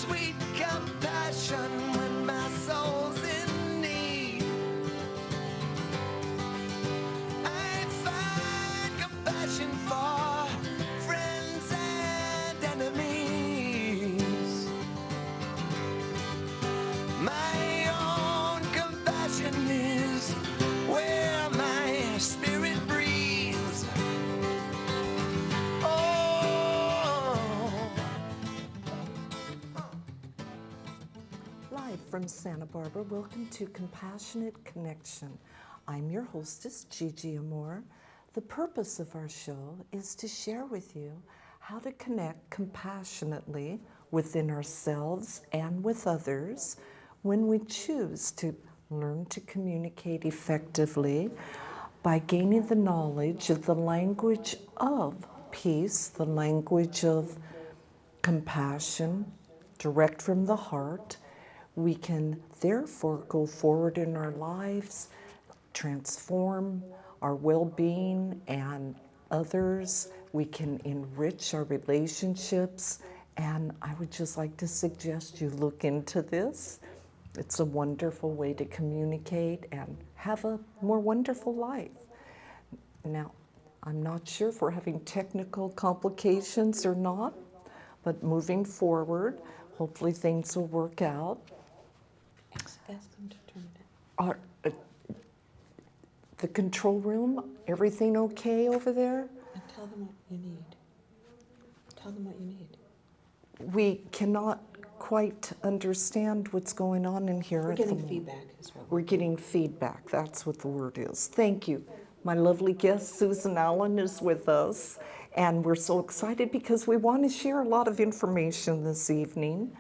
sweet compassion when my soul's in need. I find compassion for friends and enemies. My own compassion is where my spirit breathes. Live from Santa Barbara, welcome to Compassionate Connection. I'm your hostess, GiGi Amour. The purpose of our show is to share with you how to connect compassionately within ourselves and with others when we choose to learn to communicate effectively by gaining the knowledge of the language of peace, the language of compassion, direct from the heart. We can therefore go forward in our lives, transform our well-being and others. We can enrich our relationships. And I would just like to suggest you look into this. It's a wonderful way to communicate and have a more wonderful life. Now, I'm not sure if we're having technical complications or not, but moving forward, hopefully things will work out. Ask them to turn it Are, the control room, everything okay over there? and tell them what you need. Tell them what you need. We cannot quite understand what's going on in here. We're at the getting moment. feedback as well. We're getting feedback, that's what the word is. Thank you. My lovely guest, Susan Allan, is with us, and we're so excited because we want to share a lot of information this evening.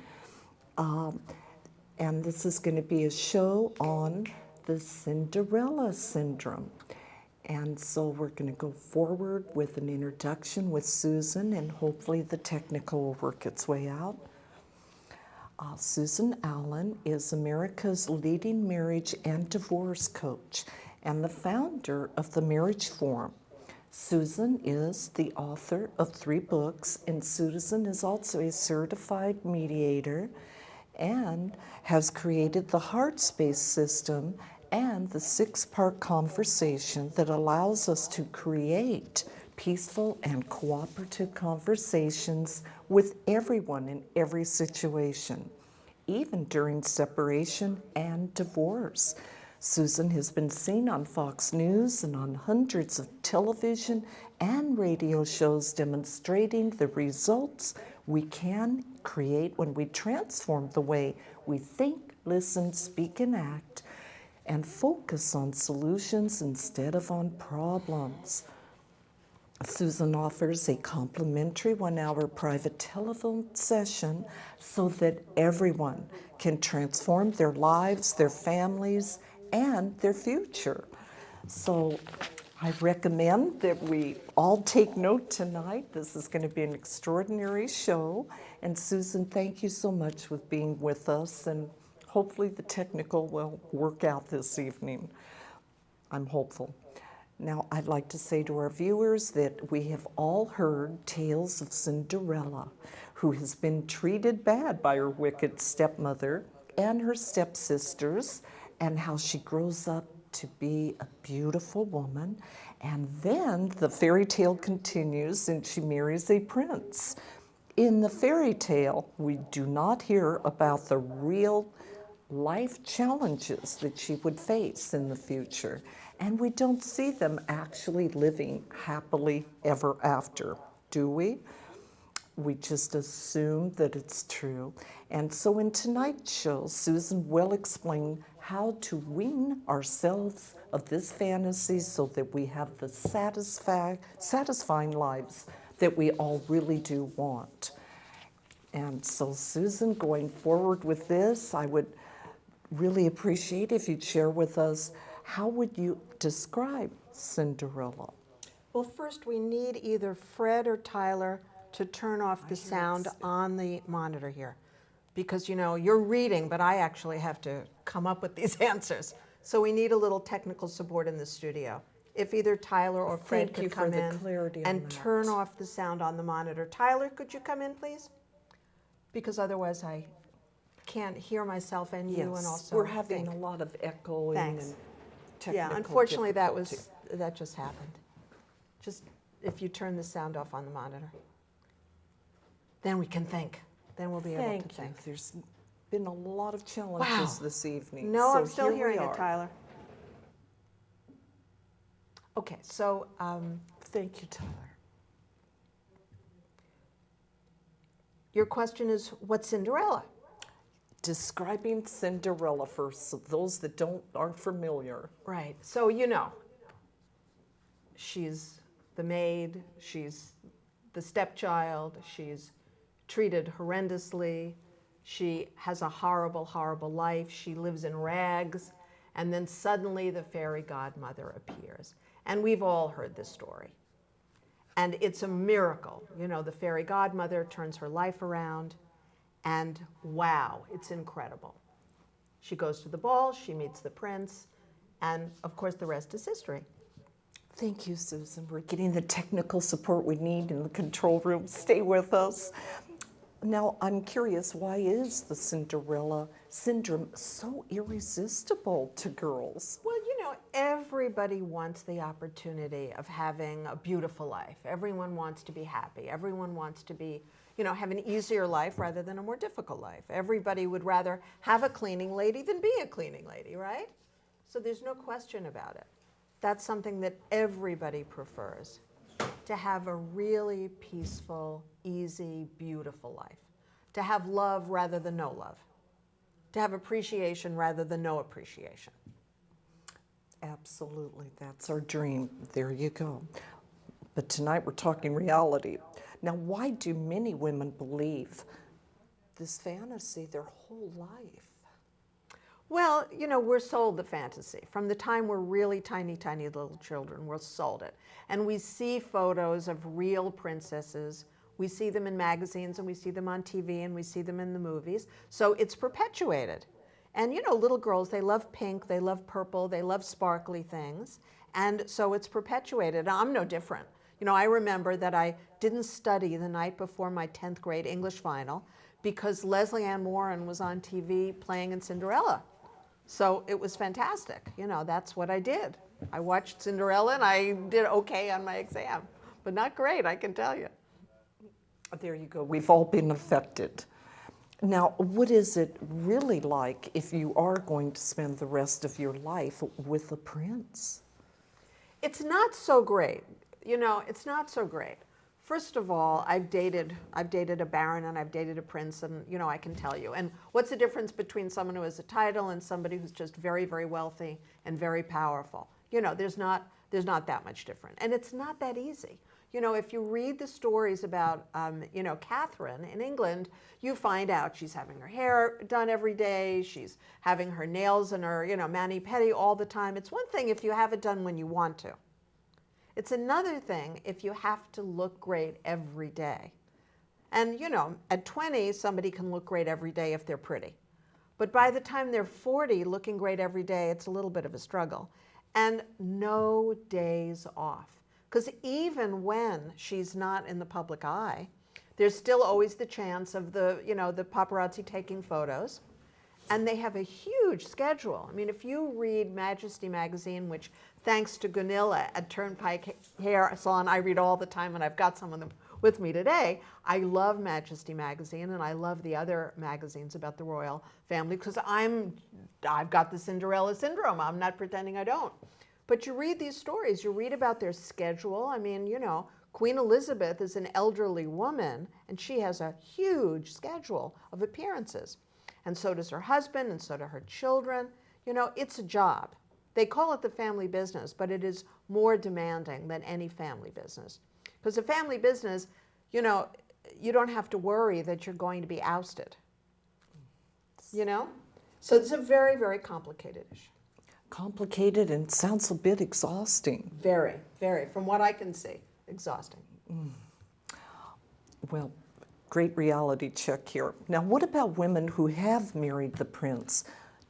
And this is going to be a show on the Cinderella Syndrome. And so we're going to go forward with an introduction with Susan, and hopefully the technical will work its way out. Susan Allan is America's leading marriage and divorce coach and the founder of the Marriage Forum. Susan is the author of 3 books, and Susan is also a certified mediator and has created the Heartspace system and the 6-part conversation that allows us to create peaceful and cooperative conversations with everyone in every situation, even during separation and divorce. Susan has been seen on Fox News and on hundreds of television and radio shows demonstrating the results we can create when we transform the way we think, listen, speak, and act, and focus on solutions instead of on problems. Susan offers a complimentary 1-hour private telephone session so that everyone can transform their lives, their families, and their future. So I recommend that we all take note tonight. This is going to be an extraordinary show. And Susan, thank you so much for being with us, and hopefully the technical will work out this evening. I'm hopeful. Now, I'd like to say to our viewers that we have all heard tales of Cinderella, who has been treated bad by her wicked stepmother and her stepsisters, and how she grows up to be a beautiful woman. And then the fairy tale continues and she marries a prince. In the fairy tale, we do not hear about the real life challenges that she would face in the future. And we don't see them actually living happily ever after, do we? We just assume that it's true. And so in tonight's show, Susan will explain how to wean ourselves of this fantasy so that we have the satisfying lives that we all really do want. And so Susan, going forward with this, I would really appreciate if you'd share with us, how would you describe Cinderella? Well, first we need either Fred or Tyler to turn off the sound on the monitor here. Because, you know, you're reading, but I actually have to come up with these answers. So we need a little technical support in the studio. If either Tyler or Fred could come in and turn off the sound on the monitor. Tyler, could you come in, please? because otherwise I can't hear myself and you, and also we're having think. a lot of echoing Thanks. and technical Yeah, unfortunately difficulty. that just happened. Just if you turn the sound off on the monitor, then we can think. Then we'll be able to Thank you. think. There's been a lot of challenges this evening. No, so I'm still here we hearing it, are. Tyler. Okay, so Thank you, Tyler. your question is, what's Cinderella? Describing Cinderella for those that aren't familiar. Right. So you know, she's the maid. She's the stepchild. She's treated horrendously. She has a horrible, horrible life. She lives in rags. And then suddenly the fairy godmother appears. And we've all heard this story. And it's a miracle. You know, the fairy godmother turns her life around. And wow, it's incredible. She goes to the ball. She meets the prince. And of course, the rest is history. Thank you, Susan. We're getting the technical support we need in the control room. Stay with us. Now, I'm curious, why is the Cinderella syndrome so irresistible to girls? Well, you know, everybody wants the opportunity of having a beautiful life. Everyone wants to be happy. Everyone wants to be, you know, have an easier life rather than a more difficult life. Everybody would rather have a cleaning lady than be a cleaning lady, right? So there's no question about it. That's something that everybody prefers, to have a really peaceful, easy, beautiful life. To have love rather than no love. To have appreciation rather than no appreciation. Absolutely, that's our dream. There you go. But tonight we're talking reality. Now, why do many women believe this fantasy their whole life? Well, you know, we're sold the fantasy. From the time we're really tiny, tiny little children, we're sold it. And we see photos of real princesses. We see them in magazines, and we see them on TV, and we see them in the movies. So it's perpetuated. And, you know, little girls, they love pink, they love purple, they love sparkly things. And so it's perpetuated. I'm no different. You know, I remember that I didn't study the night before my 10th grade English final because Leslie Ann Warren was on TV playing in Cinderella. So it was fantastic. You know, that's what I did. I watched Cinderella and I did okay on my exam, but not great, I can tell you. There you go. We've all been affected. Now, what is it really like if you are going to spend the rest of your life with a prince? It's not so great. You know, it's not so great. First of all, I've dated a baron and I've dated a prince, and you know, I can tell you. And what's the difference between someone who has a title and somebody who's just very, very wealthy and very powerful? You know, there's not that much different, and it's not that easy. You know, if you read the stories about, you know, Catherine in England, you find out she's having her hair done every day, she's having her nails and her, you know, mani-pedi all the time. It's one thing if you have it done when you want to. It's another thing if you have to look great every day. And, you know, at 20, somebody can look great every day if they're pretty. But by the time they're 40, looking great every day, it's a little bit of a struggle. And no days off. Because even when she's not in the public eye, there's still always the chance of the, you know, the paparazzi taking photos. And they have a huge schedule. I mean, if you read Majesty magazine, which thanks to Gunilla at Turnpike Hair Salon, I read all the time, and I've got some of them with me today. I love Majesty magazine, and I love the other magazines about the royal family because I've got the Cinderella Syndrome. I'm not pretending I don't. But you read these stories, you read about their schedule. I mean, you know, Queen Elizabeth is an elderly woman, and she has a huge schedule of appearances. And so does her husband, and so do her children. You know, it's a job. They call it the family business, but it is more demanding than any family business. Because a family business, you know, you don't have to worry that you're going to be ousted. You know? So it's a very, very complicated issue. Complicated and sounds a bit exhausting. Very, very, from what I can see, exhausting. Well, great reality check here. Now, what about women who have married the prince?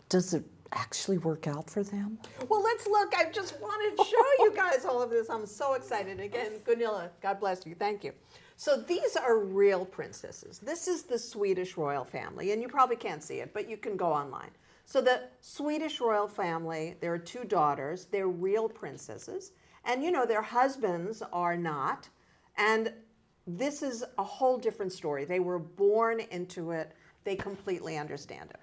Does it actually work out for them? Well, let's look. I just wanted to show you guys all of this. I'm so excited. Again, Gunilla, God bless you. Thank you. So these are real princesses. This is the Swedish royal family, and you probably can't see it, but you can go online. So the Swedish royal family, there are 2 daughters. They're real princesses. And, you know, their husbands are not. And this is a whole different story. They were born into it. They completely understand it.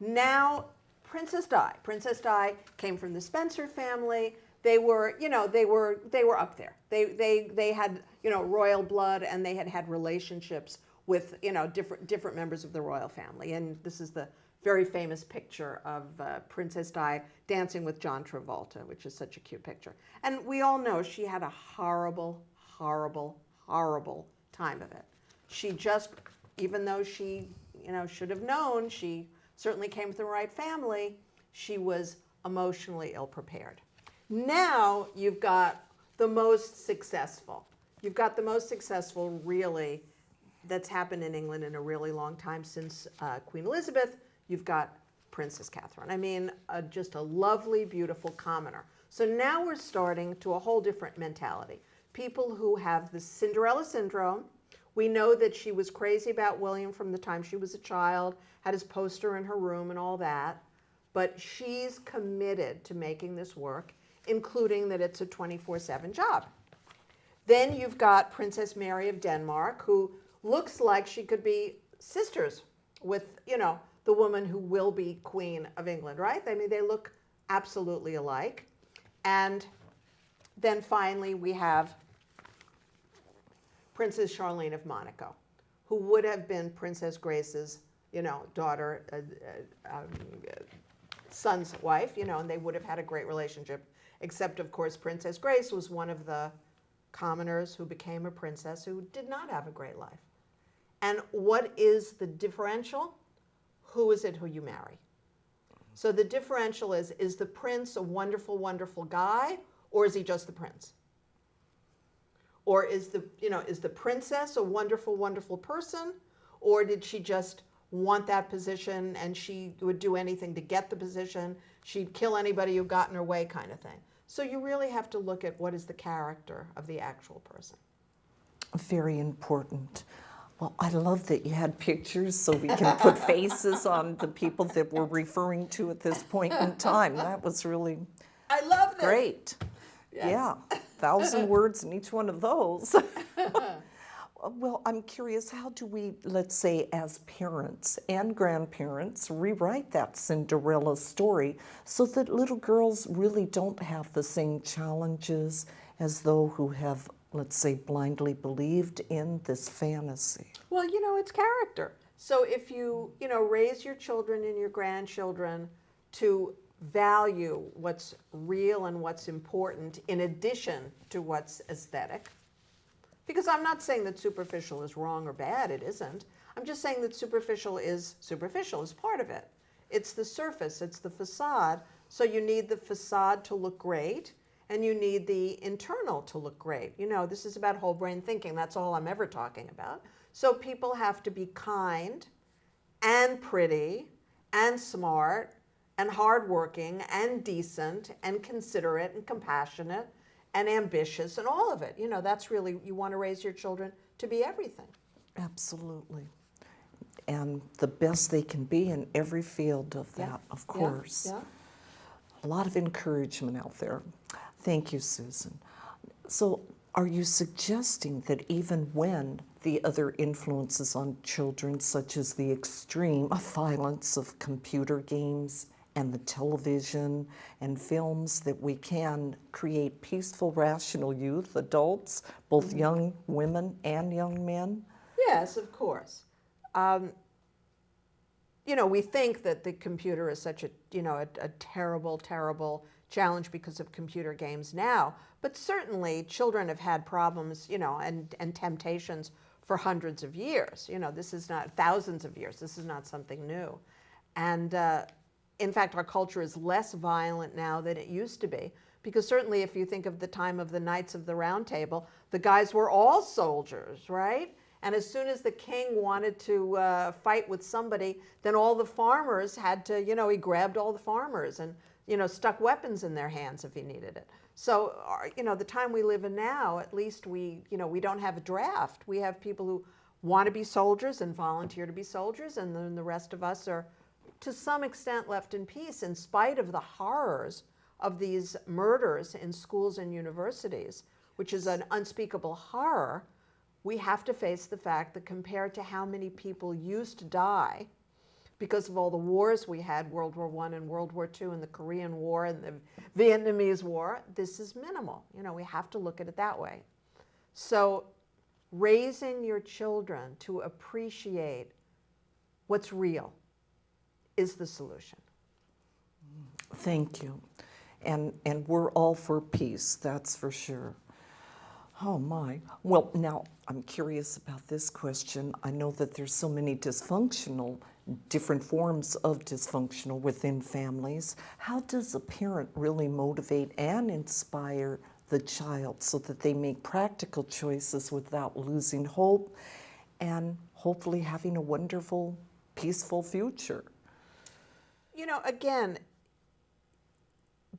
Now, Princess Di. Princess Di came from the Spencer family. They were, you know, they were up there. They had, you know, royal blood, and they had relationships with, you know, different members of the royal family. And this is the very famous picture of Princess Di dancing with John Travolta, which is such a cute picture. And we all know she had a horrible, horrible, horrible time of it. She just, even though she, you know, should have known, she certainly came from the right family, she was emotionally ill-prepared. Now you've got the most successful. You've got the most successful, really, that's happened in England in a really long time since Queen Elizabeth. You've got Princess Catherine. I mean, just a lovely, beautiful commoner. So now we're starting to a whole different mentality. People who have the Cinderella Syndrome. We know that she was crazy about William from the time she was a child, had his poster in her room and all that. But she's committed to making this work, including that it's a 24/7 job. Then you've got Princess Mary of Denmark, who looks like she could be sisters with, you know, the woman who will be Queen of England, right? I mean, they look absolutely alike. And then finally we have Princess Charlene of Monaco, who would have been Princess Grace's, you know, daughter, son's wife, you know, and they would have had a great relationship, except, of course, Princess Grace was one of the commoners who became a princess who did not have a great life. And what is the differential? Who is it who you marry? So the differential is the prince a wonderful, wonderful guy, or is he just the prince? Or is the, you know, is the princess a wonderful, wonderful person, or did she just want that position and she would do anything to get the position? She'd kill anybody who got in her way, kind of thing. So you really have to look at what is the character of the actual person. Very important. Well, I love that you had pictures so we can put faces on the people that we're referring to at this point in time. That was really I love this. great. Yes. Yeah, 1,000 words in each one of those. Well, I'm curious, how do we, let's say, as parents and grandparents, rewrite that Cinderella story so that little girls really don't have the same challenges as those who have, let's say, blindly believed in this fantasy? Well, you know, it's character. So if you know, raise your children and your grandchildren to value what's real and what's important in addition to what's aesthetic, because I'm not saying that superficial is wrong or bad, it isn't. I'm just saying that superficial is part of it. It's the surface, it's the facade. So you need the facade to look great, and you need the internal to look great. You know, this is about whole brain thinking. That's all I'm ever talking about. So people have to be kind and pretty and smart and hardworking and decent and considerate and compassionate and ambitious and all of it. You know, that's really, you want to raise your children to be everything. Absolutely. And the best they can be in every field of that, of course. Yeah. A lot of encouragement out there. Thank you, Susan. So are you suggesting that even when the other influences on children, such as the extreme violence of computer games and the television and films, that we can create peaceful, rational youth, adults, both young women and young men? Yes, of course. You know, we think that the computer is such a, you know, a terrible, terrible challenge because of computer games now, but certainly children have had problems, you know, and temptations for hundreds of years. You know, this is not thousands of years. This is not something new. And in fact, our culture is less violent now than it used to be, because certainly if you think of the time of the Knights of the Round Table, the guys were all soldiers, right? And as soon as the king wanted to fight with somebody, then all the farmers had to, you know, he grabbed all the farmers and, you know, stuck weapons in their hands if he needed it. So, the time we live in now, at least we don't have a draft. We have people who want to be soldiers and volunteer to be soldiers, and then the rest of us are, to some extent, left in peace in spite of the horrors of these murders in schools and universities, which is an unspeakable horror. We have to face the fact that compared to how many people used to die because of all the wars we had, World War I and World War II and the Korean War and the Vietnamese War, this is minimal. We have to look at it that way. So raising your children to appreciate what's real is the solution. Thank you. And we're all for peace, that's for sure. Oh my. Well, now I'm curious about this question. I know that there's so many different forms of dysfunctional within families. How does a parent really motivate and inspire the child so that they make practical choices without losing hope and hopefully having a wonderful, peaceful future? Again,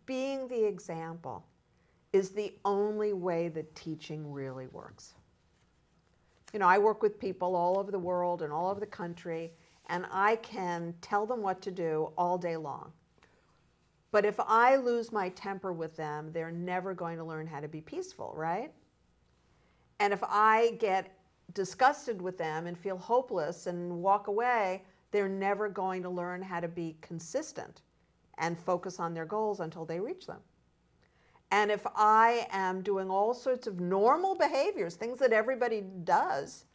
being the example is the only way that teaching really works. I work with people all over the world and all over the country, and I can tell them what to do all day long. But if I lose my temper with them, they're never going to learn how to be peaceful, right? And if I get disgusted with them and feel hopeless and walk away, they're never going to learn how to be consistent and focus on their goals until they reach them. And if I am doing all sorts of normal behaviors, things that everybody does,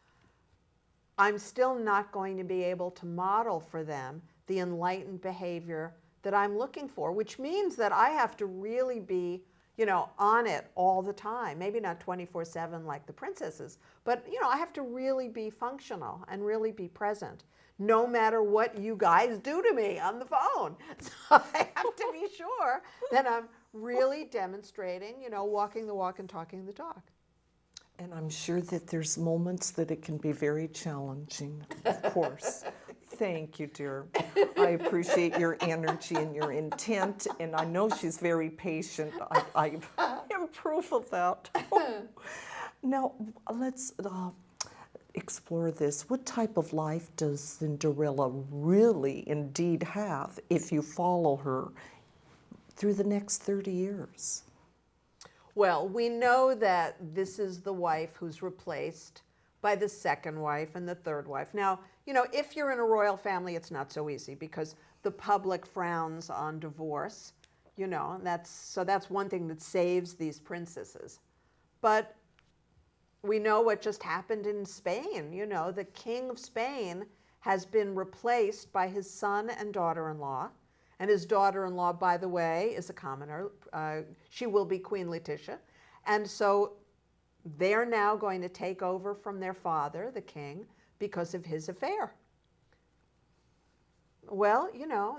I'm still not going to be able to model for them the enlightened behavior that I'm looking for, which means that I have to really be, on it all the time. Maybe not 24/7 like the princesses, but, I have to really be functional and really be present, no matter what you guys do to me on the phone. So I have to be sure that I'm really demonstrating, walking the walk and talking the talk. And I'm sure that there's moments that it can be very challenging, of course. Thank you, dear. I appreciate your energy and your intent, and I know she's very patient. I am proof of that. Now, let's explore this. What type of life does Cinderella really indeed have if you follow her through the next 30 years? Well, we know that this is the wife who's replaced by the second wife and the third wife. Now, if you're in a royal family, it's not so easy because the public frowns on divorce, that's one thing that saves these princesses. But we know what just happened in Spain. The king of Spain has been replaced by his son and daughter-in-law. And his daughter-in-law, by the way, is a commoner. She will be Queen Letizia. And so they're now going to take over from their father, the king, because of his affair. Well,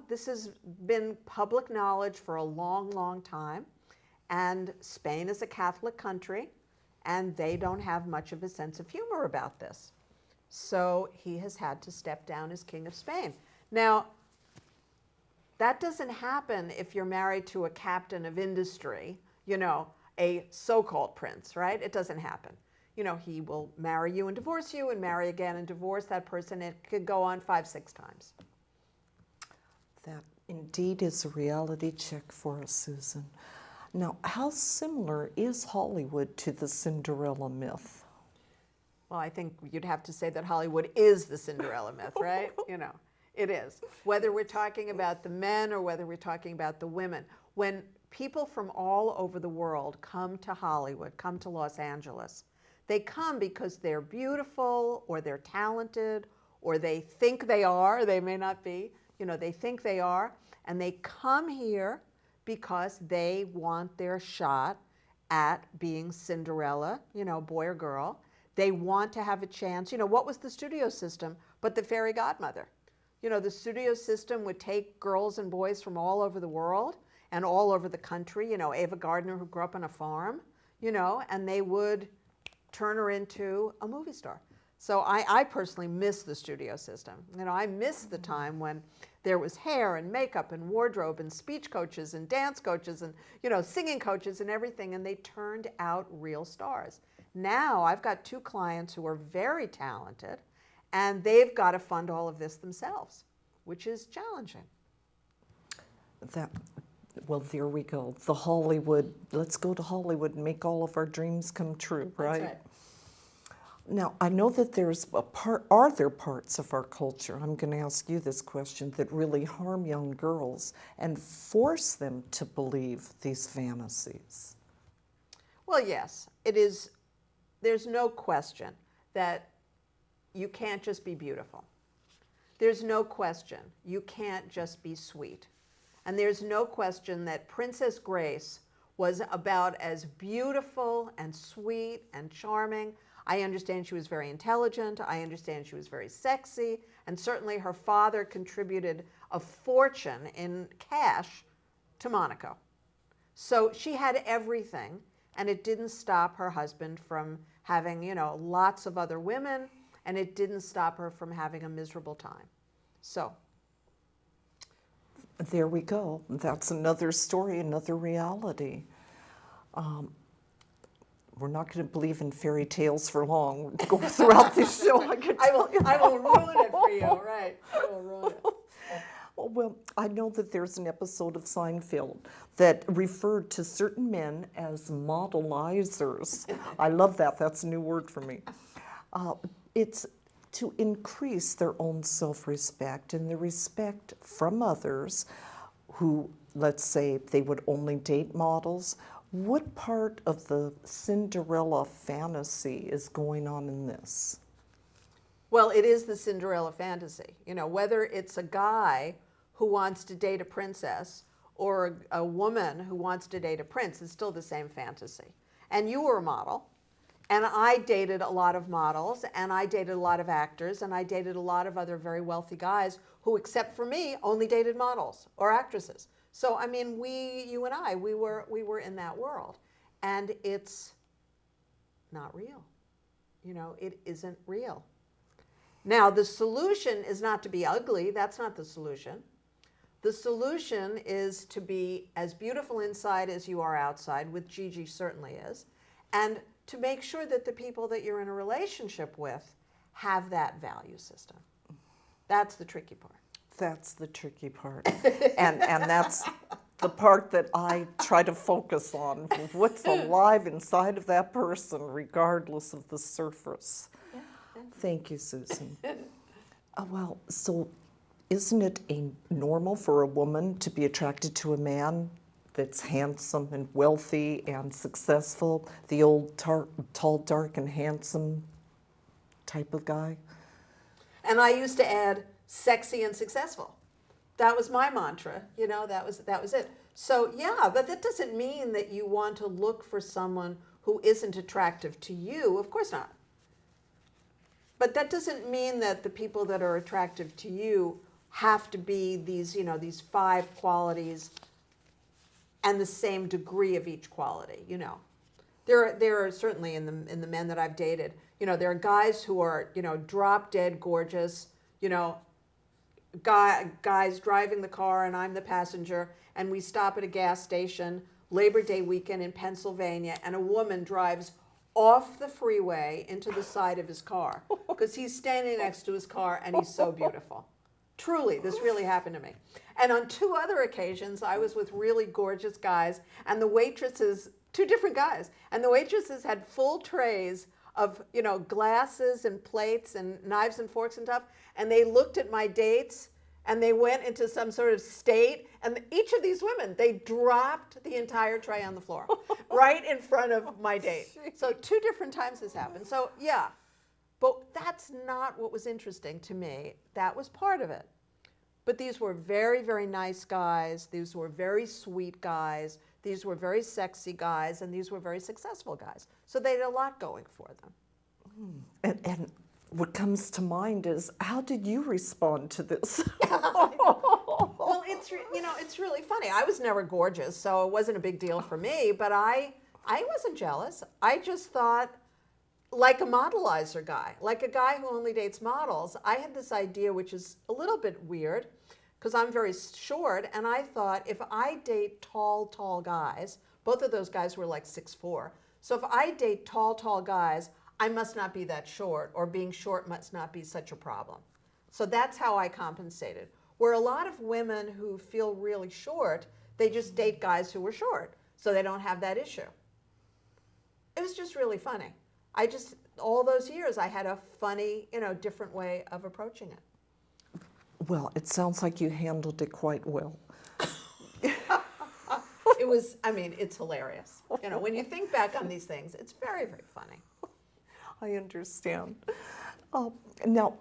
this has been public knowledge for a long, long time. And Spain is a Catholic country, and they don't have much of a sense of humor about this. So he has had to step down as King of Spain. Now, that doesn't happen if you're married to a captain of industry, a so-called prince, right? It doesn't happen. He will marry you and divorce you and marry again and divorce that person. It could go on 5-6 times. That indeed is a reality check for us, Susan. Now, how similar is Hollywood to the Cinderella myth? Well, I think you'd have to say that Hollywood is the Cinderella myth, right? It is. Whether we're talking about the men or whether we're talking about the women. When people from all over the world come to Hollywood, come to Los Angeles, they come because they're beautiful or they're talented or they think they are. They may not be. They think they are. And they come here because they want their shot at being Cinderella, boy or girl. They want to have a chance. What was the studio system but the fairy godmother? The studio system would take girls and boys from all over the world and all over the country, Ava Gardner, who grew up on a farm, and they would turn her into a movie star. So I personally miss the studio system. You know, I miss the time when there was hair and makeup and wardrobe and speech coaches and dance coaches and, you know, singing coaches and everything, and they turned out real stars. Now I've got 2 clients who are very talented, and they've got to fund all of this themselves, which is challenging. Well, there we go. The Hollywood, let's go to Hollywood and make all of our dreams come true, right? That's right. Now, I know that are there parts of our culture, I'm going to ask you this question, that really harm young girls and force them to believe these fantasies? Well, yes, it is. There's no question that you can't just be beautiful. There's no question you can't just be sweet. And there's no question that Princess Grace was about as beautiful and sweet and charming. I understand she was very intelligent. I understand she was very sexy. And certainly her father contributed a fortune in cash to Monaco. So she had everything, and it didn't stop her husband from having, you know, lots of other women, and it didn't stop her from having a miserable time. So there we go. That's another story, another reality. We're not going to believe in fairy tales for long. Go throughout this show. I will ruin it for you, right? I will ruin it. Well, I know that there's an episode of Seinfeld that referred to certain men as modelizers. I love that. That's a new word for me. It's to increase their own self-respect and the respect from others who, let's say, they would only date models. What part of the Cinderella fantasy is going on in this? Well, it is the Cinderella fantasy. You know, whether it's a guy who wants to date a princess or a woman who wants to date a prince, it's still the same fantasy. And you were a model, and I dated a lot of models, and I dated a lot of actors, and I dated a lot of other very wealthy guys who, except for me, only dated models or actresses. So, I mean, you and I, we were in that world. And it's not real. You know, it isn't real. Now, the solution is not to be ugly. That's not the solution. The solution is to be as beautiful inside as you are outside, which GiGi certainly is, and to make sure that the people that you're in a relationship with have that value system. That's the tricky part. That's the tricky part. and that's the part that I try to focus on. What's alive inside of that person, regardless of the surface. Yeah. Thank you, Susan. Well, so isn't it normal for a woman to be attracted to a man that's handsome and wealthy and successful, the old tall, dark, and handsome type of guy? And I used to add sexy and successful. That was my mantra, you know, that was it. So yeah, but that doesn't mean that you want to look for someone who isn't attractive to you. Of course not. But that doesn't mean that the people that are attractive to you have to be these, you know, these 5 qualities and the same degree of each quality, you know. There are certainly in the men that I've dated, you know, there are guys who are, you know, drop dead gorgeous, you know, guys driving the car and I'm the passenger, and we stop at a gas station Labor Day weekend in Pennsylvania, and a woman drives off the freeway into the side of his car because he's standing next to his car and he's so beautiful. Truly, this really happened to me. And on 2 other occasions, I was with really gorgeous guys, and the waitresses, 2 different guys, and the waitresses had full trays of, you know, glasses and plates and knives and forks and stuff, and they looked at my dates, and they went into some sort of state, and each of these women, they dropped the entire tray on the floor right in front of my date. So 2 different times this happened. So yeah, but that's not what was interesting to me. That was part of it. But these were very, very nice guys. These were very sweet guys. These were very sexy guys, and these were very successful guys. So they had a lot going for them. And what comes to mind is, how did you respond to this? Well, it's really funny. I was never gorgeous, so it wasn't a big deal for me, but I wasn't jealous. I just thought, like a modelizer guy, like a guy who only dates models. I had this idea, which is a little bit weird, because I'm very short, and I thought if I date tall guys, both of those guys were like 6'4". So if I date tall guys, I must not be that short, or being short must not be such a problem. So that's how I compensated. Where a lot of women who feel really short, they just date guys who were short, so they don't have that issue. It was just really funny. All those years, I had a funny, different way of approaching it. Well, it sounds like you handled it quite well. It was, it's hilarious. When you think back on these things, it's very, very funny. I understand. Now,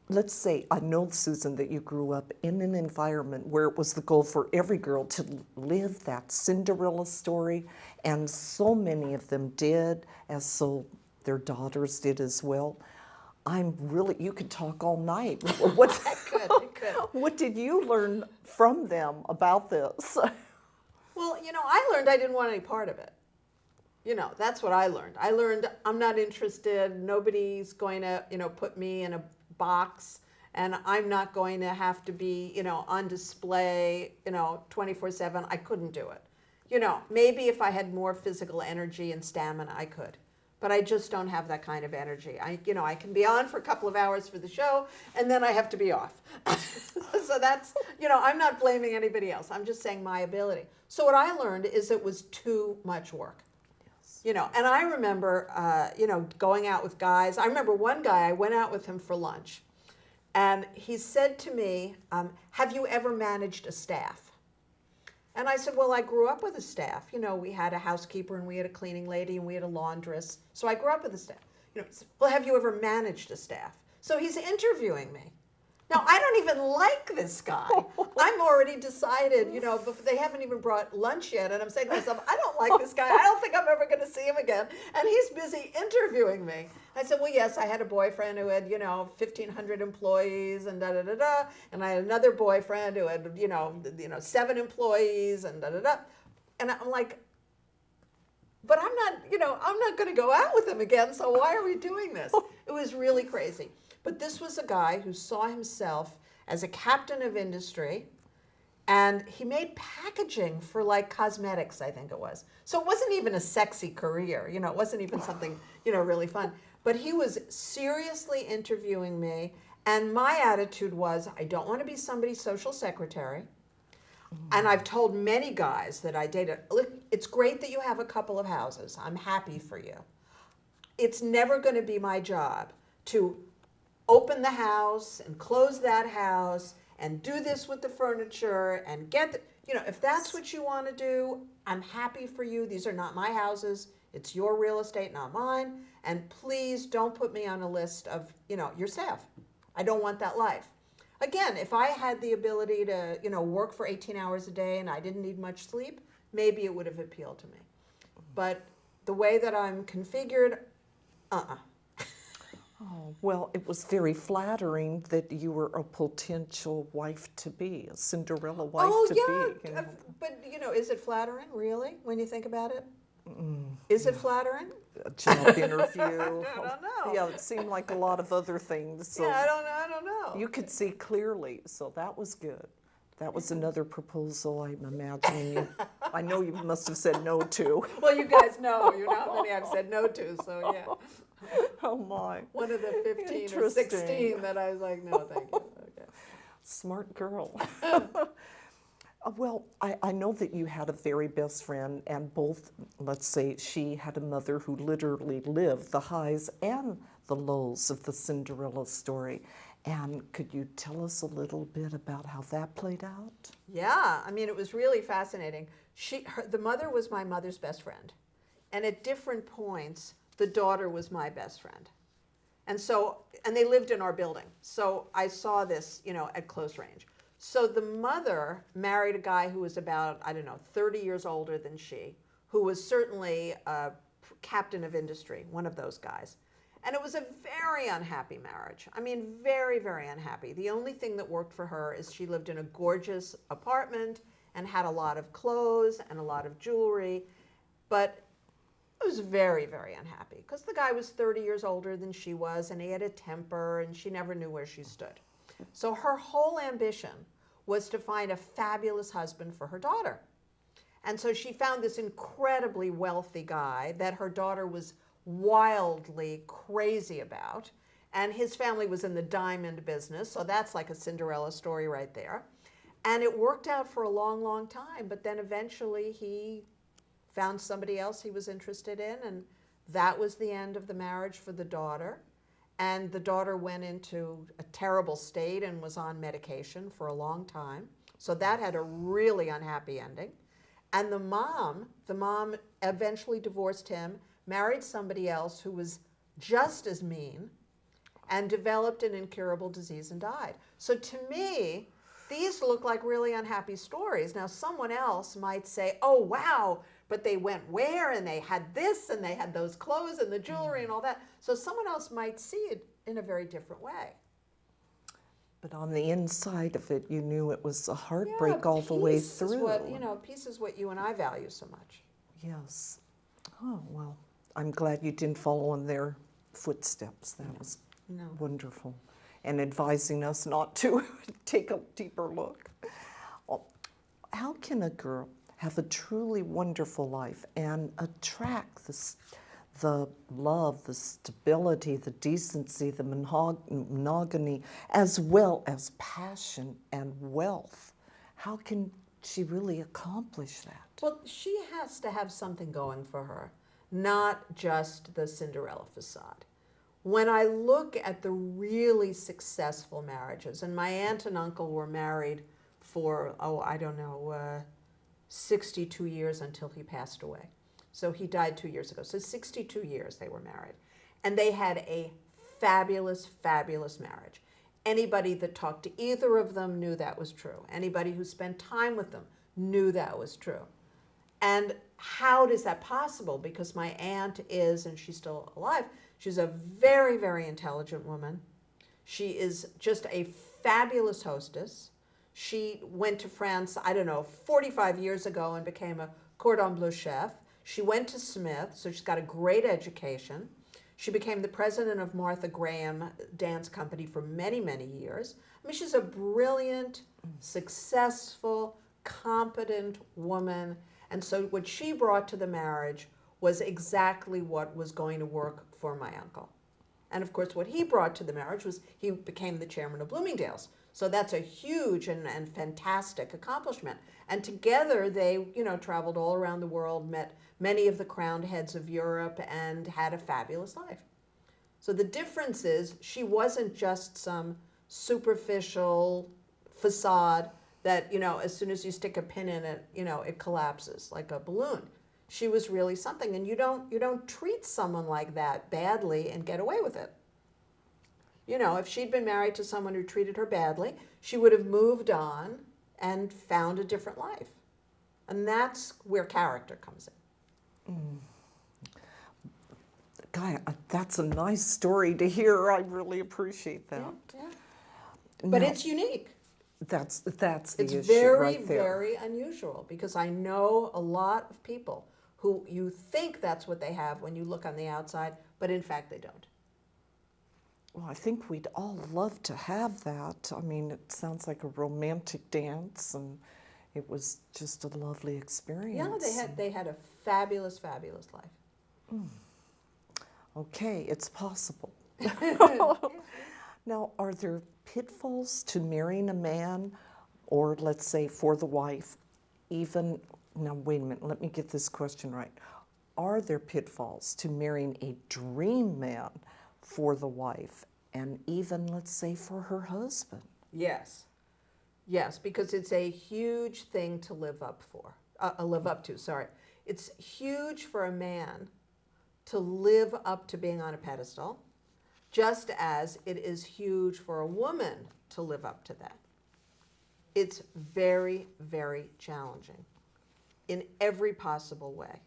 let's say, I know, Susan, that you grew up in an environment where it was the goal for every girl to live that Cinderella story, and so many of them did, as so their daughters did as well. You could talk all night. What, I could. What did you learn from them about this? Well, I learned I didn't want any part of it. That's what I learned. I learned I'm not interested. Nobody's going to, put me in a box, and I'm not going to have to be, on display, 24/7. I couldn't do it. Maybe if I had more physical energy and stamina, I could. But I just don't have that kind of energy. I can be on for a couple of hours for the show, and then I have to be off. So that's, I'm not blaming anybody else. I'm just saying my ability. So what I learned is it was too much work. And I remember, going out with guys. I remember one guy, I went out with him for lunch, and he said to me, have you ever managed a staff? And I said, well, I grew up with a staff. We had a housekeeper, and we had a cleaning lady, and we had a laundress. So I grew up with a staff. He said, well, have you ever managed a staff? So he's interviewing me. Now, I don't even like this guy. I'm already decided, but they haven't even brought lunch yet. And I'm saying to myself, I don't like this guy. I don't think I'm ever going to see him again. And he's busy interviewing me. I said, well, yes, I had a boyfriend who had, 1,500 employees and da-da-da-da. And I had another boyfriend who had, 7 employees and da-da-da. And I'm like, but I'm not going to go out with him again. So why are we doing this? It was really crazy. But this was a guy who saw himself as a captain of industry, and he made packaging for like cosmetics, I think it was. So it wasn't even a sexy career, it wasn't even something, really fun. But he was seriously interviewing me, and my attitude was, I don't want to be somebody's social secretary. And I've told many guys that I dated, look, it's great that you have a couple of houses. I'm happy for you. It's never going to be my job to open the house and close that house and do this with the furniture and if that's what you want to do, I'm happy for you. These are not my houses. It's your real estate, not mine. And please don't put me on a list of, your staff. I don't want that life. Again, if I had the ability to, work for 18 hours a day and I didn't need much sleep, maybe it would have appealed to me. But the way that I'm configured, Oh, well, it was very flattering that you were a potential wife-to-be, a Cinderella wife-to-be. Yeah, but, is it flattering, really, when you think about it? Is it flattering? A job interview. I don't know. Yeah, it seemed like a lot of other things. So yeah, I don't know. You could see clearly, so that was good. That was another proposal I'm imagining you. I know you must have said no to. Well, you guys know how many I've said no to, so yeah. Oh my. One of the 15 or 16 that I was like, no, thank you. Okay. Smart girl. Well, I know that you had a very best friend, and both, let's say, she had a mother who literally lived the highs and the lows of the Cinderella story. And could you tell us a little bit about how that played out? Yeah, it was really fascinating. The mother was my mother's best friend. And at different points, the daughter was my best friend. And they lived in our building. So I saw this, at close range. So the mother married a guy who was about, 30 years older than she, who was certainly a captain of industry, one of those guys. And it was a very unhappy marriage. Very, very unhappy. The only thing that worked for her is she lived in a gorgeous apartment and had a lot of clothes and a lot of jewelry. But was very, very unhappy because the guy was 30 years older than she was, and he had a temper, and she never knew where she stood. So her whole ambition was to find a fabulous husband for her daughter. And so she found this incredibly wealthy guy that her daughter was wildly crazy about. And his family was in the diamond business, so that's like a Cinderella story right there. And it worked out for a long, long time, but then eventually he found somebody else he was interested in, and that was the end of the marriage for the daughter. And the daughter went into a terrible state and was on medication for a long time. So that had a really unhappy ending. And the mom eventually divorced him, married somebody else who was just as mean, and developed an incurable disease and died. So to me, these look like really unhappy stories. Now, someone else might say, oh, wow, but they went where, and they had this, and they had those clothes and the jewelry and all that. So someone else might see it in a very different way. But on the inside of it, you knew it was a heartbreak all the way Peace is through. Peace is what you and I value so much. Yes. Oh, well, I'm glad you didn't follow in their footsteps. That was wonderful. And advising us not to take a deeper look. How can a girl have a truly wonderful life and attract the love, the stability, the decency, the monogamy, as well as passion and wealth? How can she really accomplish that? Well, she has to have something going for her, not just the Cinderella facade. When I look at the really successful marriages, and my aunt and uncle were married for, 62 years until he passed away. So he died 2 years ago. So 62 years they were married. And they had a fabulous, fabulous marriage. Anybody that talked to either of them knew that was true. Anybody who spent time with them knew that was true. And how is that possible? Because my aunt is, and she's still alive, she's a very, very intelligent woman. She is just a fabulous hostess. She went to France, 45 years ago and became a cordon bleu chef. She went to Smith, so she's got a great education. She became the president of Martha Graham Dance Company for many, many years. I mean, she's a brilliant, successful, competent woman. And so what she brought to the marriage was exactly what was going to work for my uncle. And of course, what he brought to the marriage was he became the chairman of Bloomingdale's. So that's a huge and fantastic accomplishment. And together they, traveled all around the world, met many of the crowned heads of Europe, and had a fabulous life. So the difference is she wasn't just some superficial facade that, as soon as you stick a pin in it, it collapses like a balloon. She was really something, and you don't treat someone like that badly and get away with it. If she'd been married to someone who treated her badly, she would have moved on and found a different life. And that's where character comes in. Guy, that's a nice story to hear. I really appreciate that. Yeah. But Now, it's unique. That's the It's issue very, right there. very unusual, because I know a lot of people who you think that's what they have when you look on the outside, but in fact they don't. Well, I think we'd all love to have that. I mean, it sounds like a romantic dance, and it was just a lovely experience. Yeah, they had a fabulous, fabulous life. Okay, it's possible. Now, are there pitfalls to marrying a man, or let's say for the wife, even, now wait a minute, let me get this question right. Are there pitfalls to marrying a dream man for the wife, and even, let's say, for her husband? Yes, because it's a huge thing to live up to. It's huge for a man to live up to being on a pedestal, just as it is huge for a woman to live up to that. It's very, very challenging in every possible way.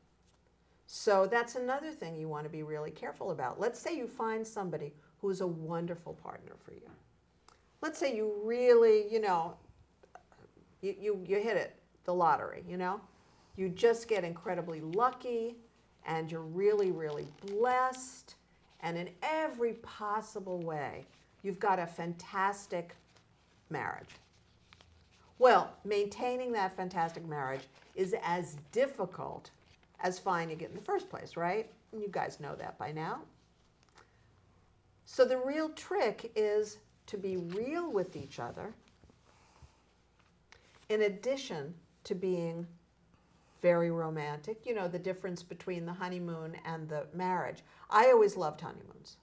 So that's another thing you want to be really careful about. Let's say you find somebody who is a wonderful partner for you. Let's say you really, you hit it, the lottery, You just get incredibly lucky, and you're really, really blessed, and in every possible way, you've got a fantastic marriage. Well, maintaining that fantastic marriage is as difficult as finding it in the first place, right? And you guys know that by now. So the real trick is to be real with each other, in addition to being very romantic. You know, the difference between the honeymoon and the marriage. I always loved honeymoons.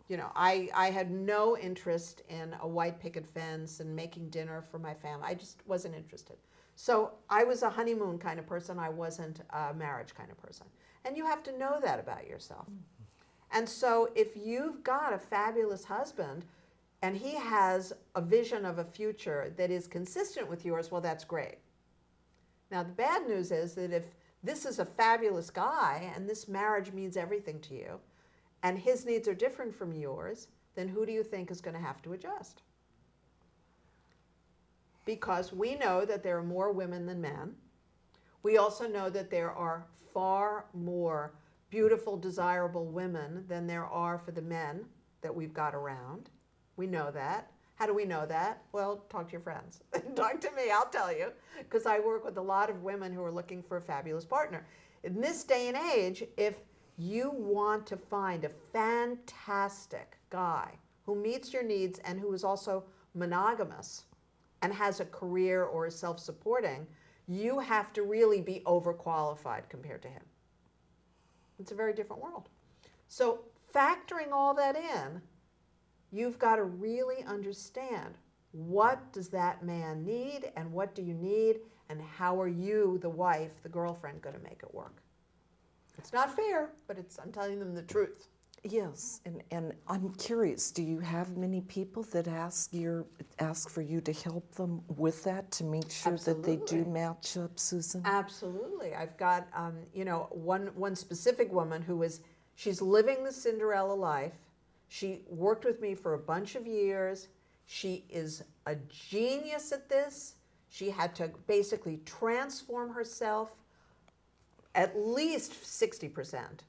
You know, I had no interest in a white picket fence and making dinner for my family. I just wasn't interested. So I was a honeymoon kind of person. I wasn't a marriage kind of person. And you have to know that about yourself. And so if you've got a fabulous husband and he has a vision of a future that is consistent with yours, well, that's great. Now, the bad news is that if this is a fabulous guy and this marriage means everything to you, and his needs are different from yours, then who do you think is going to have to adjust? Because we know that there are more women than men. We also know that there are far more beautiful, desirable women than there are for the men that we've got around. We know that. How do we know that? Well, talk to your friends. Talk to me, I'll tell you, because I work with a lot of women who are looking for a fabulous partner. In this day and age, if you want to find a fantastic guy who meets your needs and who is also monogamous and has a career or is self-supporting, you have to really be overqualified compared to him. It's a very different world. So factoring all that in, you've got to really understand, what does that man need and what do you need, and how are you, the wife, the girlfriend, going to make it work? It's not fair, but I'm telling them the truth. Yes, and I'm curious, do you have many people that ask for you to help them with that, to make sure that they do match up, Susan? Absolutely. I've got, one specific woman she's living the Cinderella life. She worked with me for a bunch of years. She is a genius at this. She had to basically transform herself at least 60%.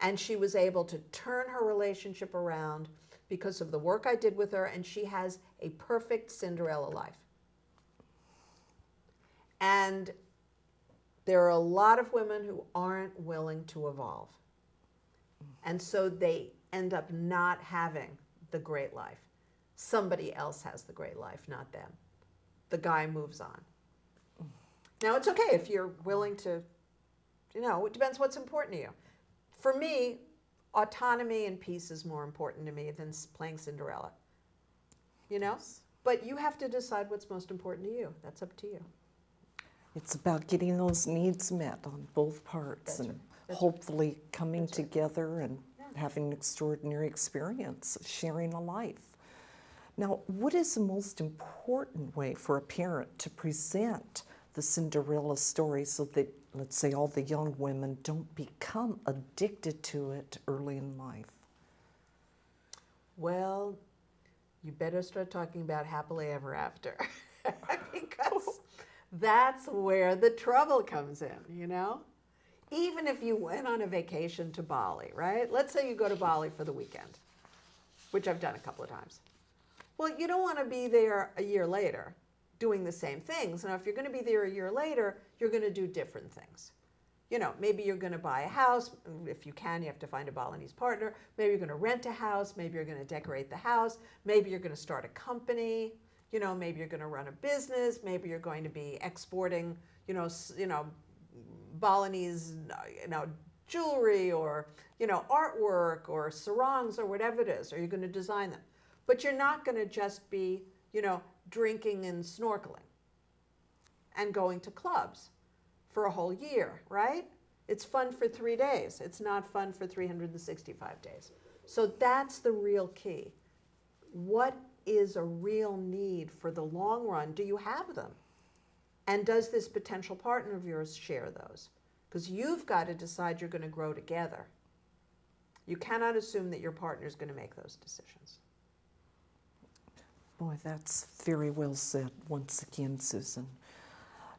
And she was able to turn her relationship around because of the work I did with her, and she has a perfect Cinderella life. And there are a lot of women who aren't willing to evolve. And so they end up not having the great life. Somebody else has the great life, not them. The guy moves on. Now, it's okay if you're willing to, it depends what's important to you. For me, autonomy and peace is more important to me than playing Cinderella. But you have to decide what's most important to you. That's up to you. It's about getting those needs met on both parts. That's and right. hopefully coming together and having an extraordinary experience, sharing a life. Now, what is the most important way for a parent to present the Cinderella story so that, let's say, all the young women don't become addicted to it early in life? Well, you better start talking about happily ever after, because that's where the trouble comes in, Even if you went on a vacation to Bali, right? Let's say you go to Bali for the weekend, which I've done a couple of times. Well, you don't want to be there a year later doing the same things. Now, if you're going to be there a year later, you're going to do different things. Maybe you're going to buy a house. If you can, you have to find a Balinese partner. Maybe you're going to rent a house. Maybe you're going to decorate the house. Maybe you're going to start a company. Maybe you're going to run a business. Maybe you're going to be exporting, Balinese, jewelry or, artwork or sarongs or whatever it is, or you're going to design them. But you're not going to just be, drinking and snorkeling and going to clubs for a whole year, right? It's fun for 3 days. It's not fun for 365 days. So that's the real key. What is a real need for the long run? Do you have them? And does this potential partner of yours share those? Because you've got to decide you're going to grow together. You cannot assume that your partner is going to make those decisions. Boy, that's very well said once again, Susan.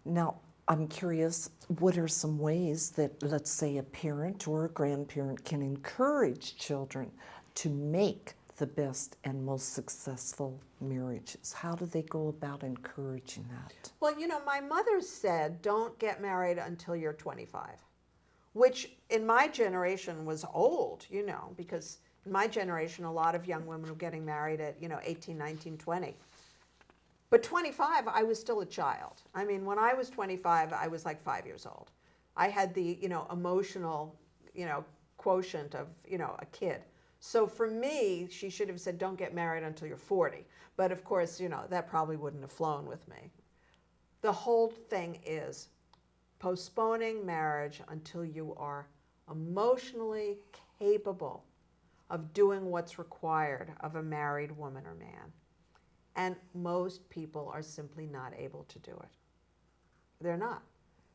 Now, I'm curious, what are some ways that, let's say, a parent or a grandparent can encourage children to make the best and most successful marriages? How do they go about encouraging that? Well, my mother said, don't get married until you're 25, which in my generation was old, because in my generation, a lot of young women were getting married at, 18, 19, 20. But 25, I was still a child. I mean, when I was 25, I was like 5 years old. I had the, emotional, quotient of, a kid. So for me, she should have said, don't get married until you're 40. But of course, that probably wouldn't have flown with me. The whole thing is postponing marriage until you are emotionally capable of doing what's required of a married woman or man. And most people are simply not able to do it. They're not.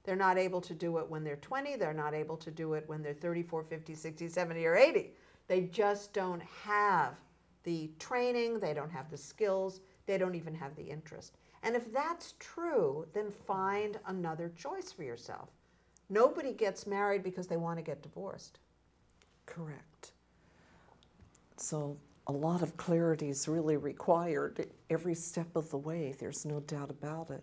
They're not able to do it when they're 20. They're not able to do it when they're 34, 50, 60, 70, or 80. They just don't have the training. They don't have the skills. They don't even have the interest. And if that's true, then find another choice for yourself. Nobody gets married because they want to get divorced. Correct. So a lot of clarity is really required every step of the way. There's no doubt about it.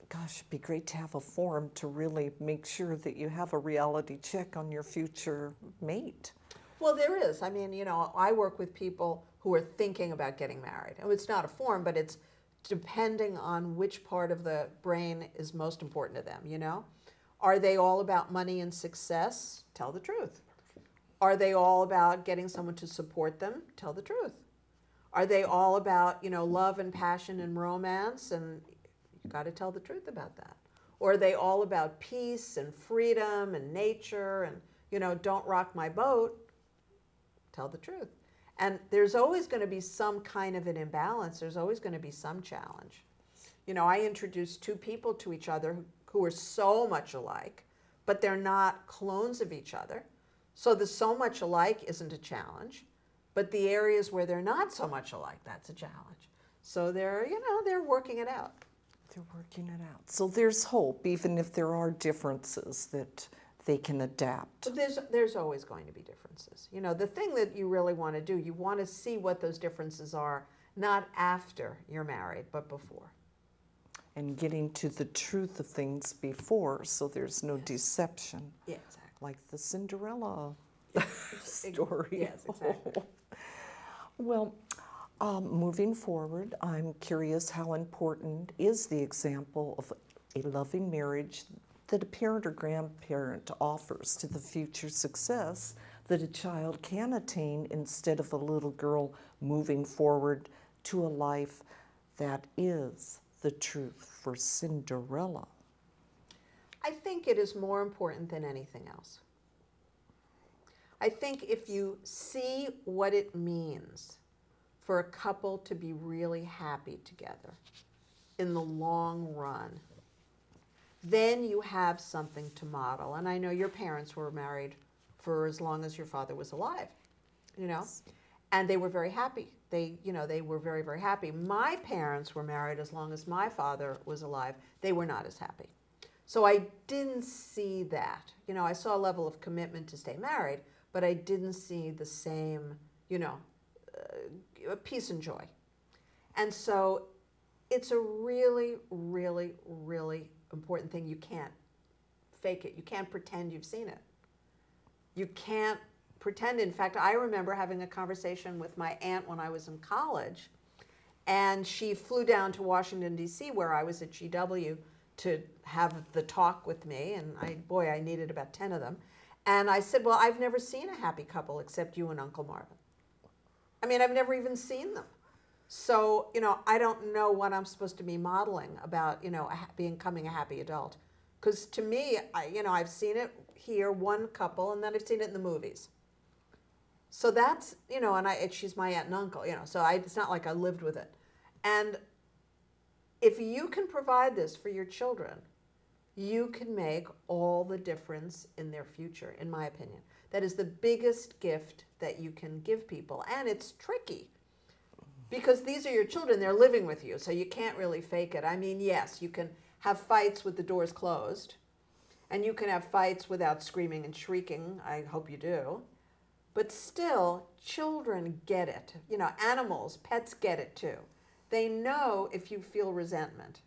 Gosh, it'd be great to have a forum to really make sure that you have a reality check on your future mate. Well, there is. I mean, I work with people who are thinking about getting married. And it's not a forum, but it's depending on which part of the brain is most important to them, Are they all about money and success? Tell the truth. Are they all about getting someone to support them? Tell the truth. Are they all about, love and passion and romance? And you've got to tell the truth about that. Or are they all about peace and freedom and nature and, don't rock my boat? Tell the truth. And there's always going to be some kind of an imbalance. There's always going to be some challenge. I introduced two people to each other who are so much alike, but they're not clones of each other. So the so much alike isn't a challenge, but the areas where they're not so much alike, that's a challenge. So they're working it out. They're working it out. So there's hope, even if there are differences, that they can adapt. But there's always going to be differences. The thing that you really want to do, you want to see what those differences are, not after you're married, but before. And getting to the truth of things before, so there's no deception. Yeah, exactly. Like the Cinderella story. Yes, exactly. Well, moving forward, I'm curious, how important is the example of a loving marriage that a parent or grandparent offers to the future success that a child can attain, instead of a little girl moving forward to a life that is the truth for Cinderella? I think it is more important than anything else. I think if you see what it means for a couple to be really happy together in the long run, then you have something to model. And I know your parents were married for as long as your father was alive, and they were very happy. They were very, very happy. My parents were married as long as my father was alive. They were not as happy. So I didn't see that. I saw a level of commitment to stay married, but I didn't see the same, peace and joy. And so it's a really, really, really important thing. You can't fake it. You can't pretend you've seen it. You can't pretend. In fact, I remember having a conversation with my aunt when I was in college, and she flew down to Washington, D.C., where I was at GW, to have the talk with me, and I needed about 10 of them. And I said, well, I've never seen a happy couple except you and Uncle Marvin. I mean, I've never even seen them. So, I don't know what I'm supposed to be modeling about, becoming a happy adult. Because to me, I've seen it here, one couple, and then I've seen it in the movies. So that's, and she's my aunt and uncle, so it's not like I lived with it. And if you can provide this for your children, you can make all the difference in their future, in my opinion. That is the biggest gift that you can give people. And it's tricky because these are your children. They're living with you, so you can't really fake it. I mean, yes, you can have fights with the doors closed, and you can have fights without screaming and shrieking. I hope you do. But still, children get it. You know, animals, pets get it too. They know if you feel resentment.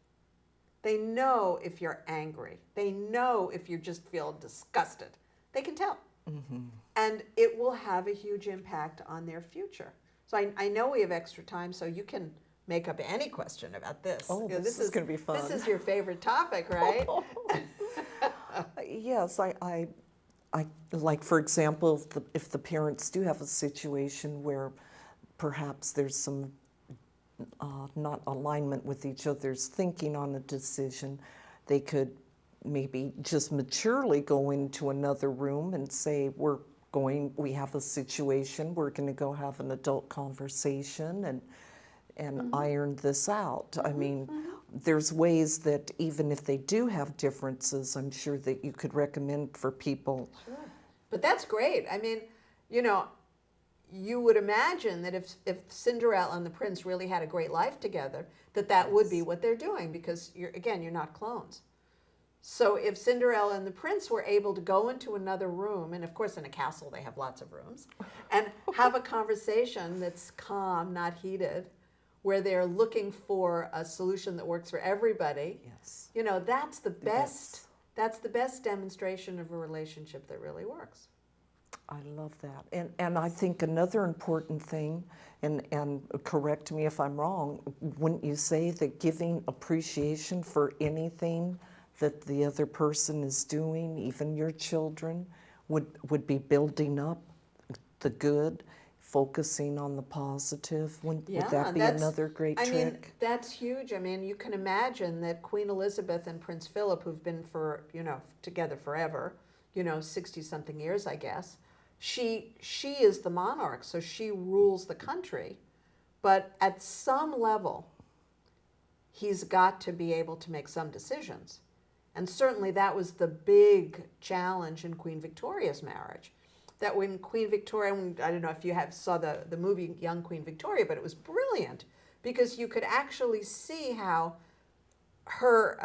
They know if you're angry. They know if you just feel disgusted. They can tell. Mm-hmm. And it will have a huge impact on their future. So I know we have extra time, so you can make up any question about this. Oh, you know, this is going to be fun. This is your favorite topic, right? Yes, I like, for example, if the parents do have a situation where perhaps there's some not alignment with each other's thinking on a decision, they could maybe just maturely go into another room and say, we have a situation, we're going to go have an adult conversation and mm-hmm. iron this out. Mm-hmm. I mean, mm-hmm. there's ways that even if they do have differences, I'm sure that you could recommend for people. Sure. But that's great. I mean, you know, you would imagine that if Cinderella and the prince really had a great life together, that yes. would be what they're doing, because you're not clones. So if Cinderella and the prince were able to go into another room, and of course in a castle they have lots of rooms, and have a conversation that's calm, not heated, where they're looking for a solution that works for everybody, yes. you know, that's the best. Yes. That's the best demonstration of a relationship that really works. I love that. And I think another important thing, and correct me if I'm wrong, wouldn't you say that giving appreciation for anything that the other person is doing, even your children, would be building up the good, focusing on the positive? Would that be another great trick? I mean, that's huge. I mean, you can imagine that Queen Elizabeth and Prince Philip, who've been together forever, 60-something years, I guess, she is the monarch, so she rules the country. But at some level, he's got to be able to make some decisions. And certainly that was the big challenge in Queen Victoria's marriage. That when Queen Victoria, I don't know if you saw the movie Young Queen Victoria, but it was brilliant because you could actually see how her,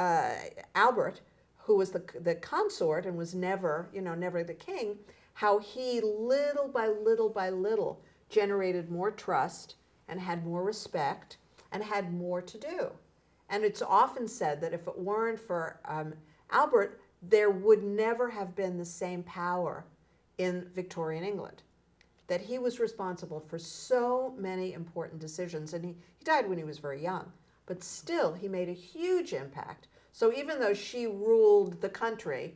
Albert, who was the consort and was never the king, how he little by little generated more trust and had more respect and had more to do. And it's often said that if it weren't for Albert, there would never have been the same power in Victorian England, that he was responsible for so many important decisions. And he died when he was very young, but still he made a huge impact. So even though she ruled the country,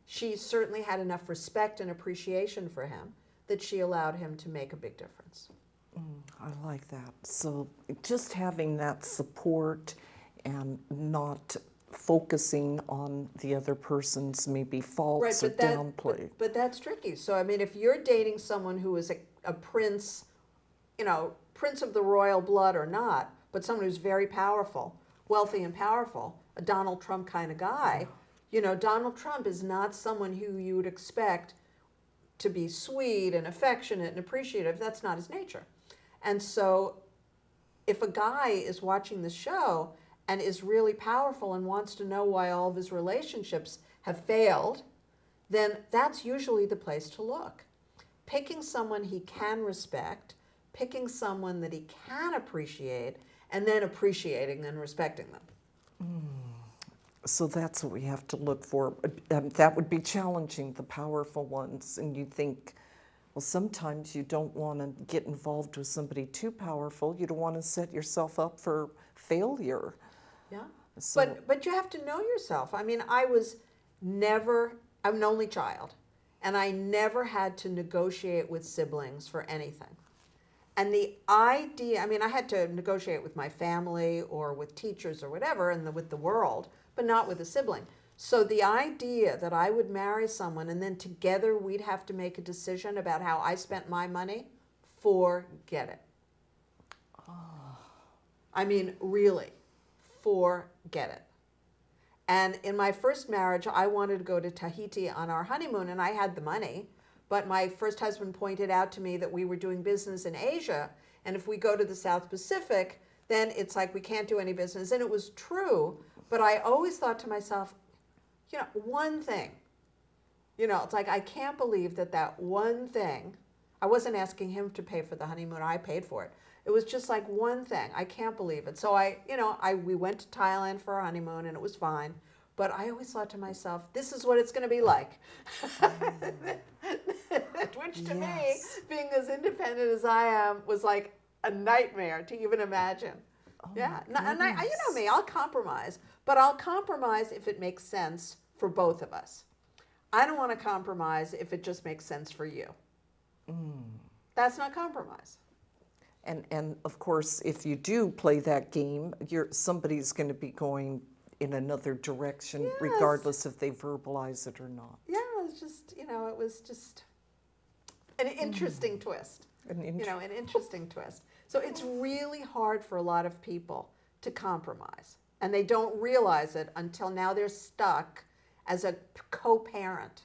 she certainly had enough respect and appreciation for him that she allowed him to make a big difference. I like that. So just having that support and not focusing on the other person's maybe faults or downplay. But that's tricky. So, I mean, if you're dating someone who is a prince, prince of the royal blood or not, but someone who's very powerful, wealthy and powerful, a Donald Trump kind of guy, Donald Trump is not someone who you would expect to be sweet and affectionate and appreciative. That's not his nature. And so if a guy is watching the show and is really powerful and wants to know why all of his relationships have failed, then that's usually the place to look. Picking someone he can respect, picking someone that he can appreciate, and then appreciating and respecting them. So that's what we have to look for. That would be challenging, the powerful ones. And you think, well, sometimes you don't want to get involved with somebody too powerful. You don't want to set yourself up for failure. Yeah, so, but you have to know yourself. I mean, I'm an only child, and I never had to negotiate with siblings for anything. And the idea, I mean, I had to negotiate with my family or with teachers or whatever, and with the world, but not with a sibling. So the idea that I would marry someone and then together we'd have to make a decision about how I spent my money, forget it. I mean, really. Forget it. And in my first marriage, I wanted to go to Tahiti on our honeymoon, and I had the money. But my first husband pointed out to me that we were doing business in Asia, and if we go to the South Pacific, then it's like we can't do any business. And it was true, but I always thought to myself, one thing, it's like I can't believe that one thing, I wasn't asking him to pay for the honeymoon, I paid for it. It was just like one thing. I can't believe it. So we went to Thailand for our honeymoon and it was fine. But I always thought to myself, this is what it's going to be like. Which to me, being as independent as I am, was like a nightmare to even imagine. Yeah. And you know me, I'll compromise. But I'll compromise if it makes sense for both of us. I don't want to compromise if it just makes sense for you. That's not compromise. And of course, if you do play that game, somebody's going to be going in another direction, regardless if they verbalize it or not. Yeah, it was just an interesting twist. An interesting twist. So it's really hard for a lot of people to compromise, and they don't realize it until now they're stuck as a co-parent.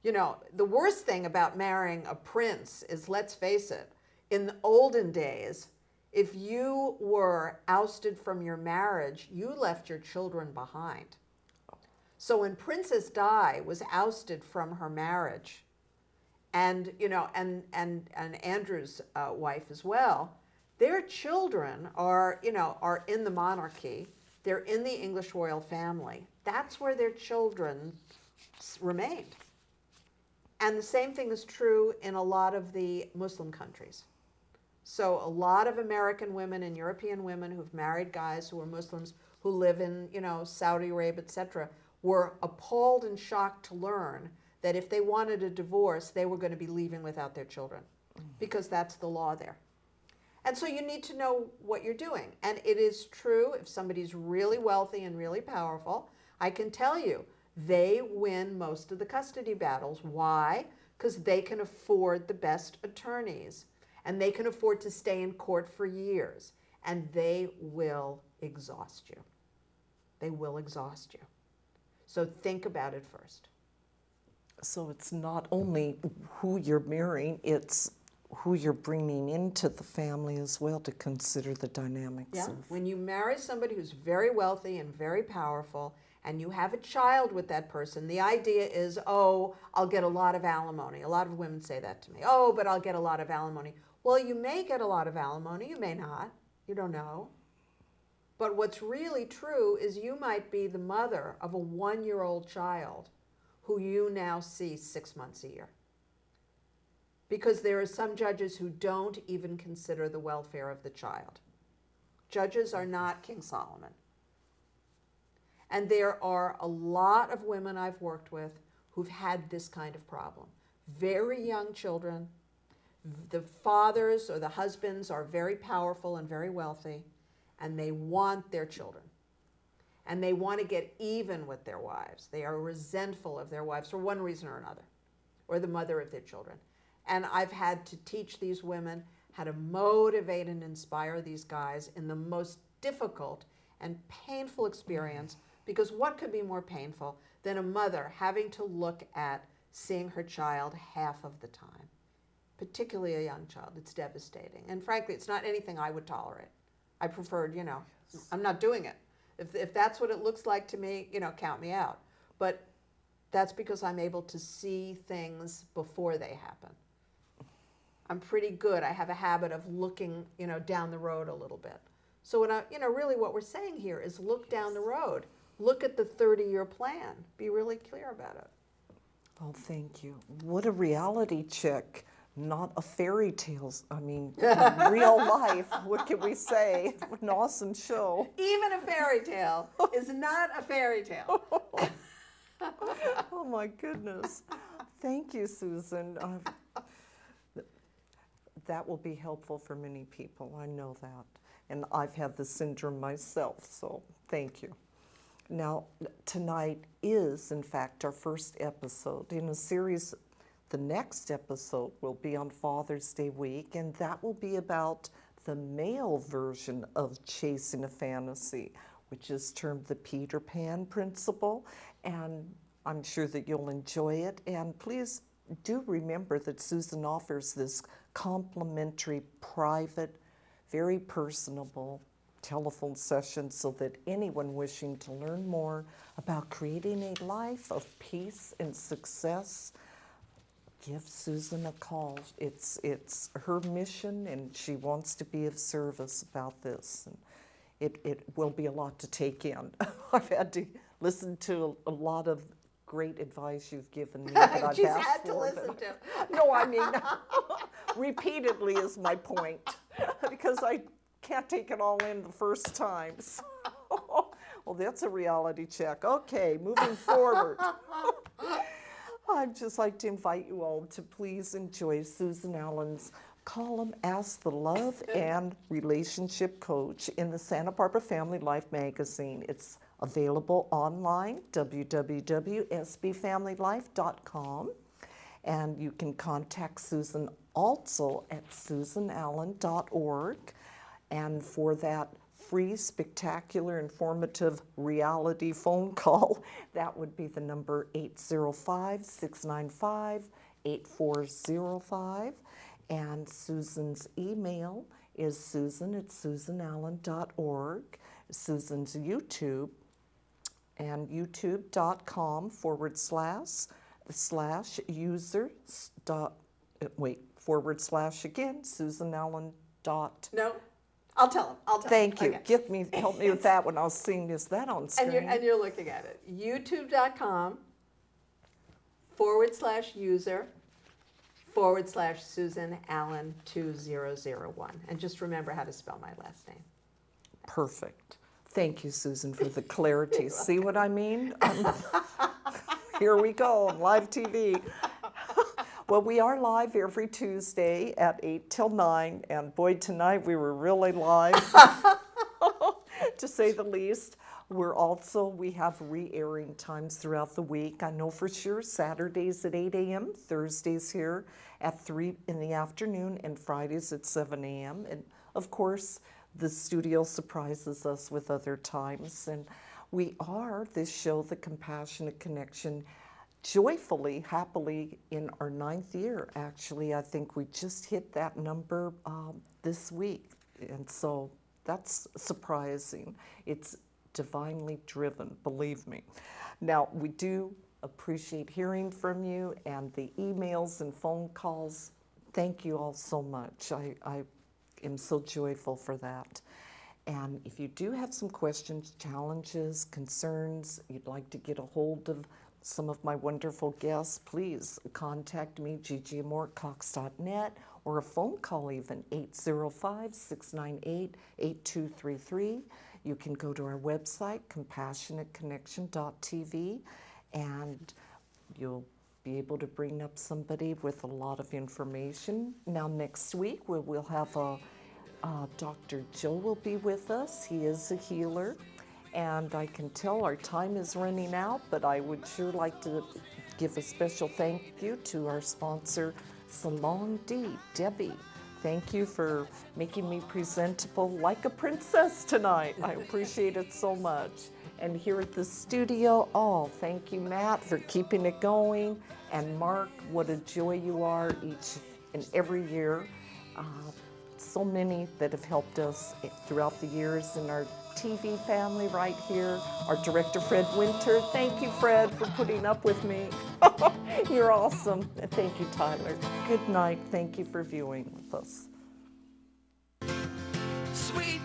The worst thing about marrying a prince is, let's face it, in the olden days, if you were ousted from your marriage, you left your children behind. So when Princess Di was ousted from her marriage, and Andrew's wife as well, their children are in the monarchy. They're in the English royal family. That's where their children remained. And the same thing is true in a lot of the Muslim countries. So a lot of American women and European women who've married guys who are Muslims, who live in, Saudi Arabia, etc., were appalled and shocked to learn that if they wanted a divorce, they were going to be leaving without their children, because that's the law there. And so you need to know what you're doing. And it is true, if somebody's really wealthy and really powerful, I can tell you, they win most of the custody battles. Why? Because they can afford the best attorneys, and they can afford to stay in court for years, and they will exhaust you. They will exhaust you. So think about it first. So it's not only who you're marrying, it's who you're bringing into the family as well, to consider the dynamics. Yeah. When you marry somebody who's very wealthy and very powerful, and you have a child with that person, the idea is, oh, I'll get a lot of alimony. A lot of women say that to me. Oh, but I'll get a lot of alimony. Well, you may get a lot of alimony. You may not. You don't know. But what's really true is you might be the mother of a 1-year-old child who you now see 6 months a year. Because there are some judges who don't even consider the welfare of the child. Judges are not King Solomon. And there are a lot of women I've worked with who've had this kind of problem. Very young children. The fathers or the husbands are very powerful and very wealthy, and they want their children. And they want to get even with their wives. They are resentful of their wives for one reason or another, or the mother of their children. And I've had to teach these women how to motivate and inspire these guys in the most difficult and painful experience. Because what could be more painful than a mother having to look at seeing her child half of the time, particularly a young child? It's devastating. And frankly, it's not anything I would tolerate. I preferred, I'm not doing it. If that's what it looks like to me, count me out. But that's because I'm able to see things before they happen. I'm pretty good. I have a habit of looking, down the road a little bit. So really what we're saying here is look down the road. Look at the 30-year plan. Be really clear about it. Oh, thank you. What a reality check. Not a fairy tale. I mean, real life. What can we say? What an awesome show. Even a fairy tale is not a fairy tale. Oh, my goodness. Thank you, Susan. That will be helpful for many people. I know that. And I've had the syndrome myself, so thank you. Now, tonight is, in fact, our first episode in a series. The next episode will be on Father's Day week, and that will be about the male version of chasing a fantasy, which is termed the Peter Pan principle. And I'm sure that you'll enjoy it. And please do remember that Susan offers this complimentary private very personable telephone session so that anyone wishing to learn more about creating a life of peace and success, give Susan a call. It's her mission, and she wants to be of service about this. And it will be a lot to take in. I've had to listen to a lot of great advice you've given me that I've She's asked had to for, listen but- to. No, I mean, repeatedly is my point, because I can't take it all in the first time. So, well, that's a reality check. Okay, moving forward. I'd just like to invite you all to please enjoy Susan Allan's column, Ask the Love and Relationship Coach, in the Santa Barbara Family Life magazine. It's available online, www.sbfamilylife.com. And you can contact Susan also at susanallan.org. And for that free, spectacular, informative reality phone call, that would be the number 805-695-8405. And Susan's email is susan@susanallan.org. Susan's YouTube, and youtube.com/user / Susan Allan. No, I'll tell him. Thank you. Okay. Help me with that when I was seeing, is that on screen? And you're looking at it. YouTube.com /user / Susan Allan 2001. And just remember how to spell my last name. Perfect. Thank you, Susan, for the clarity. See what I mean? Here we go on live TV. Well, we are live every Tuesday at 8 till 9, and boy, tonight we were really live, to say the least. We have re-airing times throughout the week. I know for sure Saturdays at 8 a.m., Thursdays here at 3 in the afternoon, and Fridays at 7 a.m. And of course, the studio surprises us with other times. And we are, this show, The Compassionate Connection, joyfully, happily in our 9th year. Actually, I think we just hit that number this week. And so that's surprising. It's divinely driven, believe me. Now, we do appreciate hearing from you, and the emails and phone calls. Thank you all so much. I am so joyful for that. And if you do have some questions, challenges, concerns, you'd like to get a hold of some of my wonderful guests, please contact me, GiGi Amour at Cox.net, or a phone call even, 805-698-8233. You can go to our website, compassionateconnection.tv, and you'll be able to bring up somebody with a lot of information. Now, next week, we'll have Dr. Joe will be with us. He is a healer. And I can tell our time is running out, but I would sure like to give a special thank you to our sponsor, Salon D, Debbie. Thank you for making me presentable like a princess tonight. I appreciate it so much. And here at the studio, thank you, Matt, for keeping it going. And Mark, what a joy you are each and every year. So many that have helped us throughout the years in our TV family right here. Our director, Fred Winter. Thank you, Fred, for putting up with me. You're awesome. And thank you, Tyler. Good night. Thank you for viewing with us. Sweet